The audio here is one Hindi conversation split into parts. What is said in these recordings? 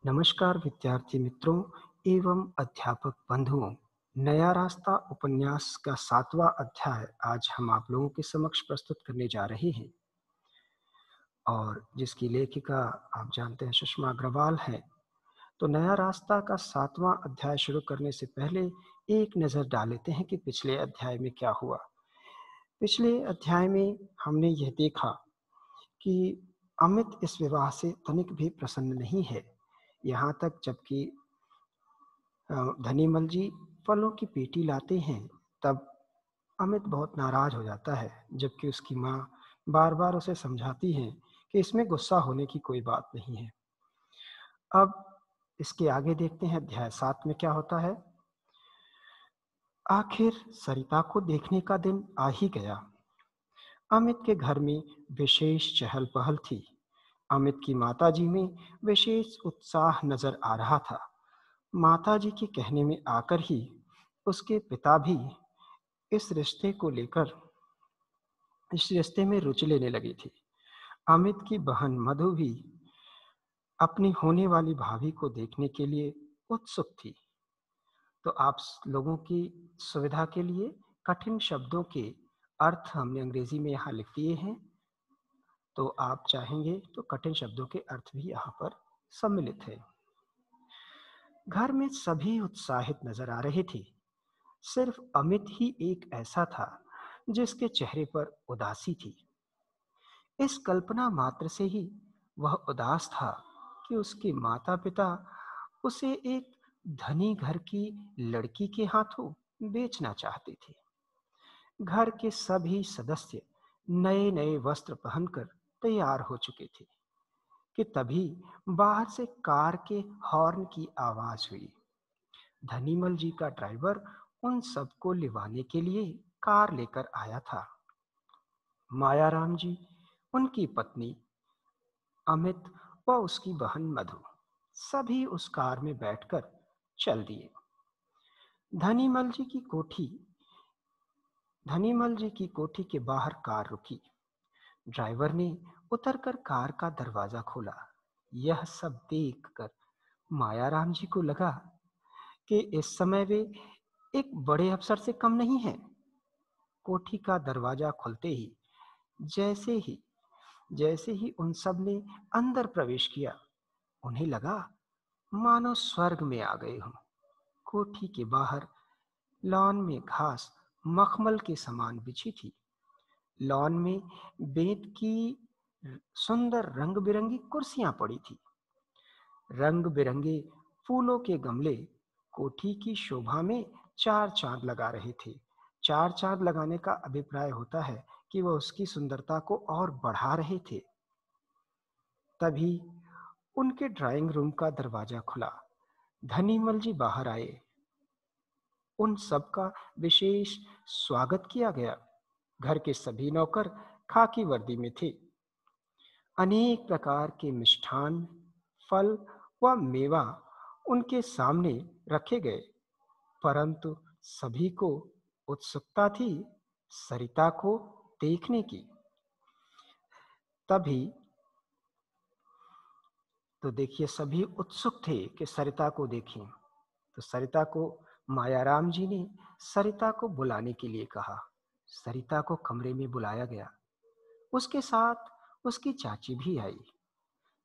नमस्कार विद्यार्थी मित्रों एवं अध्यापक बंधुओं। नया रास्ता उपन्यास का 7वां अध्याय आज हम आप लोगों के समक्ष प्रस्तुत करने जा रहे हैं और जिसकी लेखिका आप जानते हैं सुषमा अग्रवाल है। तो नया रास्ता का 7वां अध्याय शुरू करने से पहले एक नज़र डाल लेते हैं कि पिछले अध्याय में क्या हुआ। पिछले अध्याय में हमने यह देखा कि अमित इस विवाह से तनिक भी प्रसन्न नहीं है। यहाँ तक जबकि धनीमल जी फलों की पेटी लाते हैं, तब अमित बहुत नाराज हो जाता है, जबकि उसकी माँ बार-बार उसे समझाती हैं कि इसमें गुस्सा होने की कोई बात नहीं है। अब इसके आगे देखते हैं अध्याय 7 में क्या होता है। आखिर सरिता को देखने का दिन आ ही गया। अमित के घर में विशेष चहल-पहल थी। अमित की माताजी में विशेष उत्साह नजर आ रहा था। माताजी के कहने में आकर ही उसके पिता भी इस रिश्ते को लेकर इस रिश्ते में रुचि लेने लगी थी। अमित की बहन मधु भी अपनी होने वाली भाभी को देखने के लिए उत्सुक थी। तो आप लोगों की सुविधा के लिए कठिन शब्दों के अर्थ हमने अंग्रेजी में यहाँ लिख दिए हैं। तो आप चाहेंगे तो कठिन शब्दों के अर्थ भी यहाँ पर सम्मिलित है। घर में सभी उत्साहित नजर आ रहे थे। सिर्फ अमित ही एक ऐसा था जिसके चेहरे पर उदासी थी। इस कल्पना मात्र से ही वह उदास था कि उसके माता-पिता उसे एक धनी घर की लड़की के हाथों बेचना चाहते थे। घर के सभी सदस्य नए-नए वस्त्र पहनकर तैयार हो चुके थे कि तभी बाहर से कार के हॉर्न की आवाज हुई। धनीमल जी का ड्राइवर उन सबको लिवाने के लिए कार लेकर आया था। मायाराम जी, उनकी पत्नी अमित व उसकी बहन मधु सभी उस कार में बैठकर चल दिए। धनीमल जी की कोठी धनीमल जी की कोठी के बाहर कार रुकी। ड्राइवर ने उतरकर कार का दरवाजा खोला। यह सब देखकर मायाराम जी को लगा कि इस समय वे एक बड़े अफसर से कम नहीं हैं। कोठी का दरवाजा खुलते ही जैसे ही उन सब ने अंदर प्रवेश किया, उन्हें लगा मानो स्वर्ग में आ गए हों। कोठी के बाहर लॉन में घास मखमल के समान बिछी थी। लॉन में बेंत की सुंदर रंग-बिरंगी कुर्सियां पड़ी थी। रंग-बिरंगे फूलों के गमले कोठी की शोभा में चार चांद लगा रहे थे। चार चांद लगाने का अभिप्राय होता है कि वह उसकी सुंदरता को और बढ़ा रहे थे। तभी उनके ड्राइंग रूम का दरवाजा खुला। धनीमल जी बाहर आए। उन सबका विशेष स्वागत किया गया। घर के सभी नौकर खाकी वर्दी में थे। अनेक प्रकार के मिष्ठान, फल व मेवा उनके सामने रखे गए, परंतु सभी को उत्सुकता थी सरिता को देखने की। तभी तो देखिए सभी उत्सुक थे कि सरिता को देखें। तो सरिता को मायाराम जी ने सरिता को बुलाने के लिए कहा। सरिता को कमरे में बुलाया गया। उसके साथ उसकी चाची भी आई।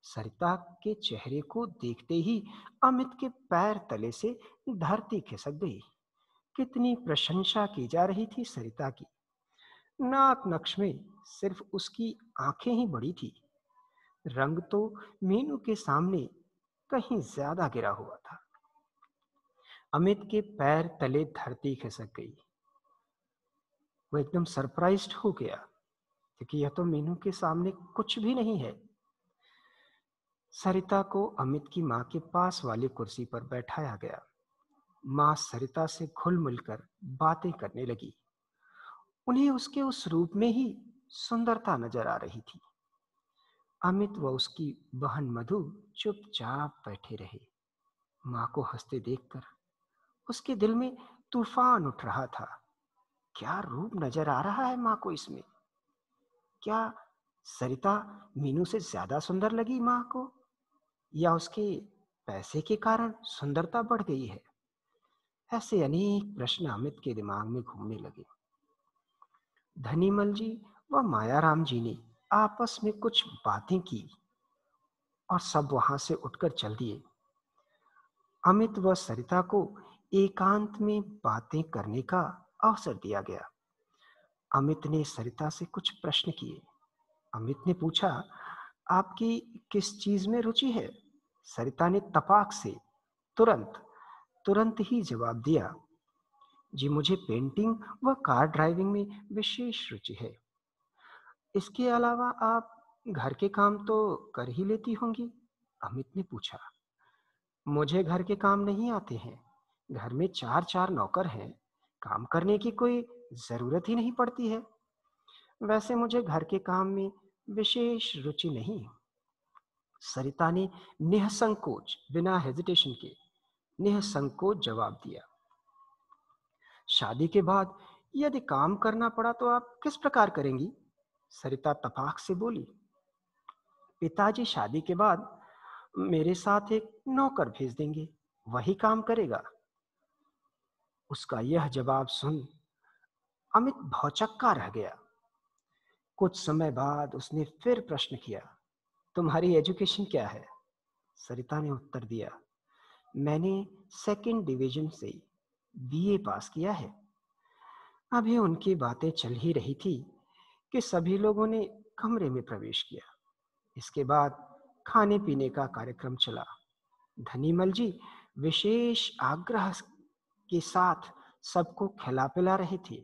सरिता के चेहरे को देखते ही अमित के पैर तले से धरती खिसक गई। कितनी प्रशंसा की जा रही थी सरिता की। नाक नक्श में सिर्फ उसकी आंखें ही बड़ी थी। रंग तो मीनू के सामने कहीं ज्यादा गिरा हुआ था। अमित के पैर तले धरती खिसक गई। वो एकदम सरप्राइज्ड हो गया क्योंकि यह तो मीनू के सामने कुछ भी नहीं है। सरिता को अमित की मां के पास वाली कुर्सी पर बैठाया गया। मां सरिता से घुल मिलकर बातें करने लगी। उन्हें उसके उस रूप में ही सुंदरता नजर आ रही थी। अमित व उसकी बहन मधु चुपचाप बैठे रहे। मां को हंसते देखकर उसके दिल में तूफान उठ रहा था। क्या रूप नजर आ रहा है मां को इसमें। क्या सरिता मीनू से ज्यादा सुंदर लगी मां को, या उसके पैसे के कारण सुंदरता बढ़ गई है? ऐसे अनेक प्रश्न अमित के दिमाग में घूमने लगे। धनीमल जी व मायाराम जी ने आपस में कुछ बातें की और सब वहां से उठकर चल दिए। अमित व सरिता को एकांत में बातें करने का अवसर दिया गया। अमित ने सरिता से कुछ प्रश्न किए। अमित ने पूछा, आपकी किस चीज में रुचि है? सरिता ने तपाक से तुरंत तुरंत ही जवाब दिया, जी मुझे पेंटिंग व कार ड्राइविंग में विशेष रुचि है। इसके अलावा आप घर के काम तो कर ही लेती होंगी? अमित ने पूछा। मुझे घर के काम नहीं आते हैं। घर में चार चार नौकर हैं। काम करने की कोई जरूरत ही नहीं पड़ती है। वैसे मुझे घर के काम में विशेष रुचि नहीं। सरिता ने निःसंकोच, बिना हेजिटेशन के निःसंकोच जवाब दिया। शादी के बाद यदि काम करना पड़ा तो आप किस प्रकार करेंगी? सरिता तपाक से बोली। पिताजी शादी के बाद मेरे साथ एक नौकर भेज देंगे, वही काम करेगा। उसका यह जवाब सुन अमित भौचक्का रह गया। कुछ समय बाद उसने फिर प्रश्न किया, तुम्हारी एजुकेशन क्या है? सरिता ने उत्तर दिया, मैंने सेकंड डिवीजन से बीए पास किया है। अभी उनकी बातें चल ही रही थी कि सभी लोगों ने कमरे में प्रवेश किया। इसके बाद खाने पीने का कार्यक्रम चला। धनीमल जी विशेष आग्रह के साथ सबको खिला पिला रहे थे।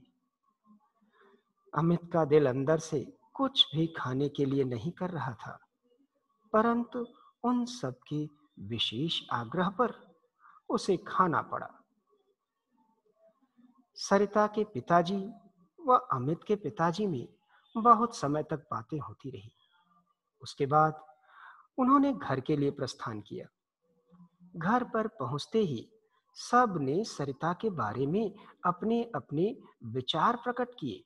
अमित का दिल अंदर से कुछ भी खाने के लिए नहीं कर रहा था, परंतु उन सबके विशेष आग्रह पर उसे खाना पड़ा। सरिता के पिताजी व अमित के पिताजी में बहुत समय तक बातें होती रही। उसके बाद उन्होंने घर के लिए प्रस्थान किया। घर पर पहुंचते ही सब ने सरिता के बारे में अपने अपने विचार प्रकट किए।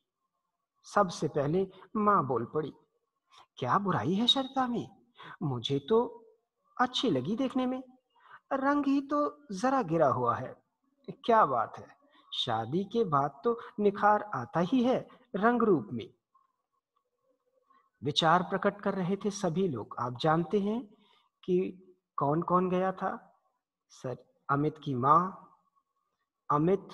सबसे पहले मां बोल पड़ी, क्या बुराई है सरिता में? मुझे तो अच्छी लगी देखने में। रंग ही तो जरा गिरा हुआ है। क्या बात है, शादी के बाद तो निखार आता ही है रंग रूप में। विचार प्रकट कर रहे थे सभी लोग। आप जानते हैं कि कौन कौन गया था? सर, अमित की माँ, अमित,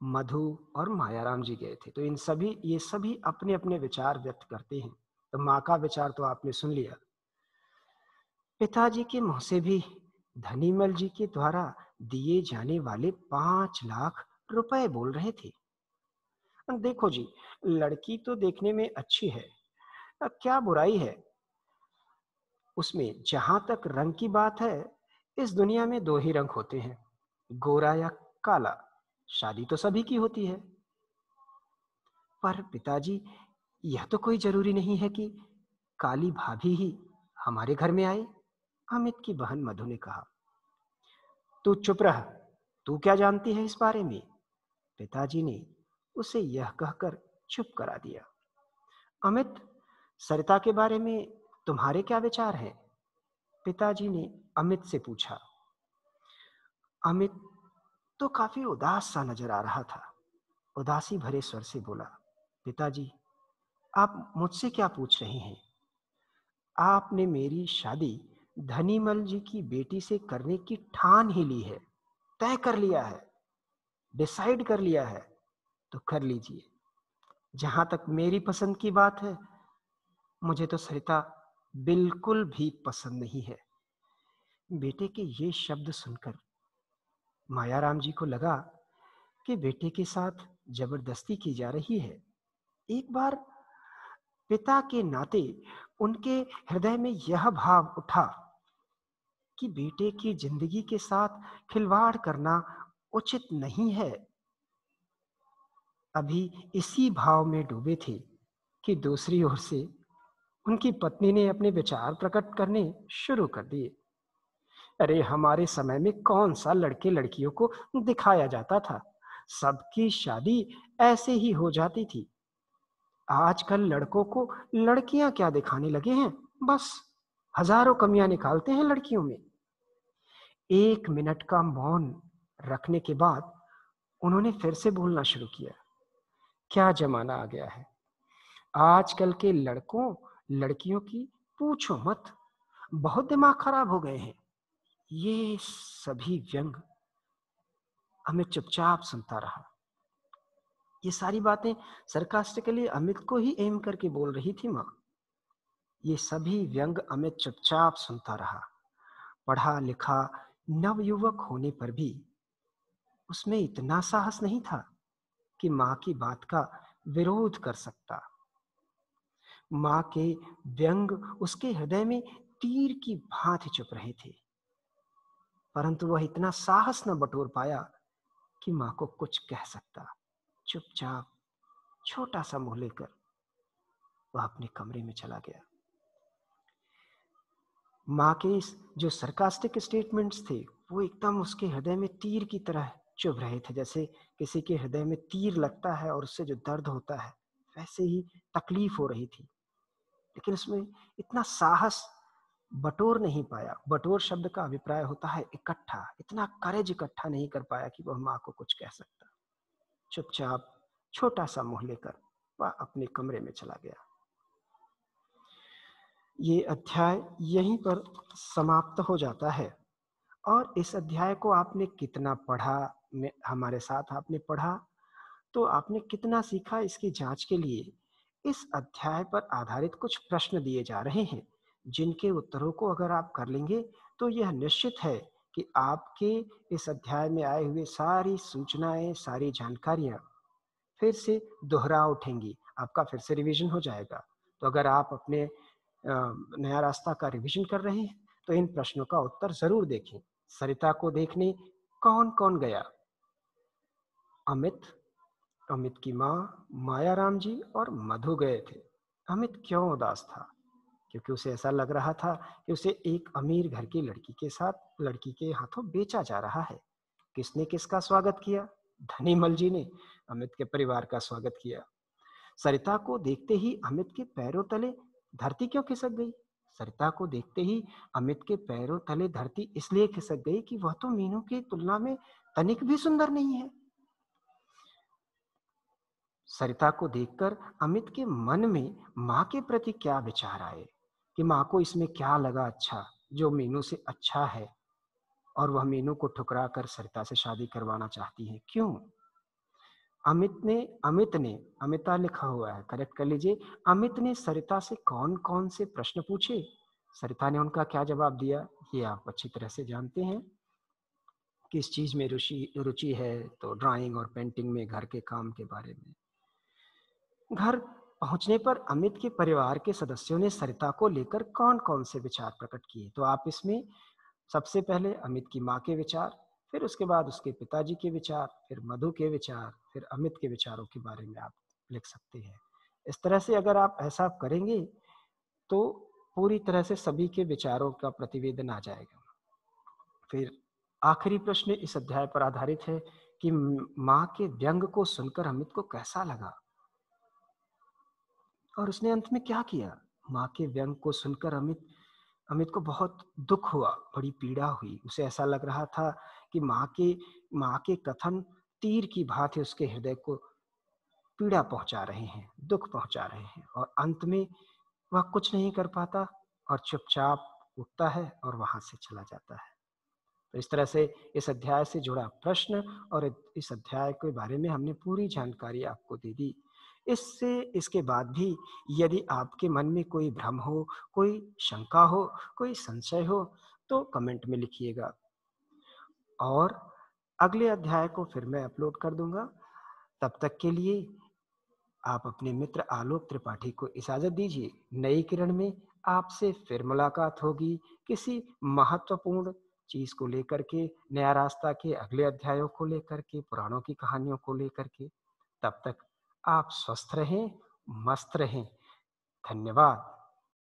मधु और मायाराम जी गए थे। तो ये सभी अपने अपने विचार व्यक्त करते हैं। तो माँ का विचार तो आपने सुन लिया। पिताजी के मुंह से भी धनीमल जी के द्वारा दिए जाने वाले 5 लाख रुपए बोल रहे थे। देखो जी, लड़की तो देखने में अच्छी है, अब क्या बुराई है उसमें? जहां तक रंग की बात है, इस दुनिया में 2 ही रंग होते हैं, गोरा या काला। शादी तो सभी की होती है। पर पिताजी, यह तो कोई जरूरी नहीं है कि काली भाभी ही हमारे घर में आए। अमित की बहन मधु ने कहा। तू चुप रह, तू क्या जानती है इस बारे में? पिताजी ने उसे यह कहकर चुप करा दिया। अमित, सरिता के बारे में तुम्हारे क्या विचार हैं? पिताजी ने अमित से पूछा। अमित तो काफी उदास सा नजर आ रहा था। उदासी भरे स्वर से बोला, पिताजी, आप मुझसे क्या पूछ रहे हैं? आपने मेरी शादी धनीमल जी की बेटी से करने की ठान ही ली है, तय कर लिया है, डिसाइड कर लिया है, तो कर लीजिए। जहां तक मेरी पसंद की बात है, मुझे तो सरिता बिल्कुल भी पसंद नहीं है। बेटे के ये शब्द सुनकर मायाराम जी को लगा कि बेटे के साथ जबरदस्ती की जा रही है। एक बार पिता के नाते उनके हृदय में यह भाव उठा कि बेटे की जिंदगी के साथ खिलवाड़ करना उचित नहीं है। अभी इसी भाव में डूबे थे कि दूसरी ओर से उनकी पत्नी ने अपने विचार प्रकट करने शुरू कर दिए। अरे, हमारे समय में कौन सा लड़के लड़कियों को दिखाया जाता था? सबकी शादी ऐसे ही हो जाती थी। आजकल लड़कों को लड़कियां क्या दिखाने लगे हैं, बस हजारों कमियां निकालते हैं लड़कियों में। 1 मिनट का मौन रखने के बाद उन्होंने फिर से बोलना शुरू किया। क्या ज़माना आ गया है। आजकल के लड़कों, लड़कियों की पूछो मत। बहुत दिमाग खराब हो गए हैं। ये सभी व्यंग अमित चुपचाप सुनता रहा। ये सारी बातें सरकास्टिकली अमित को ही एम करके बोल रही थी माँ। ये सभी व्यंग अमित चुपचाप सुनता रहा। पढ़ा लिखा नवयुवक होने पर भी उसमें इतना साहस नहीं था कि माँ की बात का विरोध कर सकता। माँ के व्यंग उसके हृदय में तीर की भांति चुभ रहे थे, परंतु वह इतना साहस न बटोर पाया कि माँ को कुछ कह सकता। चुपचाप छोटा सा मुंह लेकर वह अपने कमरे में चला गया। माँ के इस जो सरकास्टिक स्टेटमेंट्स थे वो एकदम उसके हृदय में तीर की तरह चुभ रहे थे। जैसे किसी के हृदय में तीर लगता है और उससे जो दर्द होता है, वैसे ही तकलीफ हो रही थी। लेकिन उसमें इतना साहस बटोर नहीं पाया। बटोर शब्द का अभिप्राय होता है इकट्ठा। इतना करेज इकट्ठा नहीं कर पाया कि वह माँ को कुछ कह सकता। चुपचाप छोटा सा मुंह लेकर वह अपने कमरे में चला गया। ये अध्याय यहीं पर समाप्त हो जाता है। और इस अध्याय को आपने कितना पढ़ा, में हमारे साथ आपने पढ़ा, तो आपने कितना सीखा, इसकी जांच के लिए इस अध्याय पर आधारित कुछ प्रश्न दिए जा रहे हैं, जिनके उत्तरों को अगर आप कर लेंगे तो यह निश्चित है कि आपके इस अध्याय में आए हुए सारी सूचनाएं, सारी जानकारियां फिर से दोहरा उठेंगी। आपका फिर से रिवीजन हो जाएगा। तो अगर आप अपने नया रास्ता का रिवीजन कर रहे हैं तो इन प्रश्नों का उत्तर जरूर देखें। सरिता को देखने कौन कौन गया? अमित, अमित की माँ मायाराम जी और मधु गए थे। अमित क्यों उदास था? क्योंकि उसे ऐसा लग रहा था कि उसे एक अमीर घर की लड़की के हाथों बेचा जा रहा है। किसने किसका स्वागत किया? धनीमल जी ने अमित के परिवार का स्वागत किया। सरिता को देखते ही अमित के पैरों तले धरती क्यों खिसक गई? सरिता को देखते ही अमित के पैरों तले धरती इसलिए खिसक गई कि वह तो मीनू की तुलना में तनिक भी सुंदर नहीं है। सरिता को देखकर अमित के मन में माँ के प्रति क्या विचार आए कि माँ को इसमें क्या लगा अच्छा, जो मीनू से अच्छा है, और वह मीनू को ठुकरा कर सरिता से शादी करवाना चाहती है। क्यों? अमिता लिखा हुआ है, करेक्ट कर लीजिए। अमित ने सरिता से कौन कौन से प्रश्न पूछे, सरिता ने उनका क्या जवाब दिया, ये आप अच्छी तरह से जानते हैं। किस चीज में रुचि रुचि है? तो ड्राइंग और पेंटिंग में, घर के काम के बारे में। घर पहुंचने पर अमित के परिवार के सदस्यों ने सरिता को लेकर कौन कौन से विचार प्रकट किए, तो आप इसमें सबसे पहले अमित की माँ के विचार, फिर उसके बाद उसके पिताजी के विचार, फिर मधु के विचार, फिर अमित के विचारों के बारे में आप लिख सकते हैं। इस तरह से अगर आप ऐसा करेंगे तो पूरी तरह से सभी के विचारों का प्रतिवेदन आ जाएगा। फिर आखिरी प्रश्न इस अध्याय पर आधारित है कि माँ के व्यंग को सुनकर अमित को कैसा लगा और उसने अंत में क्या किया। माँ के व्यंग को सुनकर अमित अमित को बहुत दुख हुआ, बड़ी पीड़ा हुई। उसे ऐसा लग रहा था कि माँ के कथन तीर की भांति उसके हृदय को पीड़ा पहुंचा रहे हैं, दुख पहुंचा रहे हैं, और अंत में वह कुछ नहीं कर पाता और चुपचाप उठता है और वहां से चला जाता है। तो इस तरह से इस अध्याय से जुड़ा प्रश्न और इस अध्याय के बारे में हमने पूरी जानकारी आपको दे दी। इसके बाद भी यदि आपके मन में कोई भ्रम हो, कोई शंका हो, कोई संशय हो, तो कमेंट में लिखिएगा और अगले अध्याय को फिर मैं अपलोड कर दूंगा। तब तक के लिए आप अपने मित्र आलोक त्रिपाठी को इजाजत दीजिए। नई किरण में आपसे फिर मुलाकात होगी किसी महत्वपूर्ण चीज को लेकर के, नया रास्ता के अगले अध्यायों को लेकर के, पुराणों की कहानियों को लेकर के। तब तक आप स्वस्थ रहें, मस्त रहें। धन्यवाद।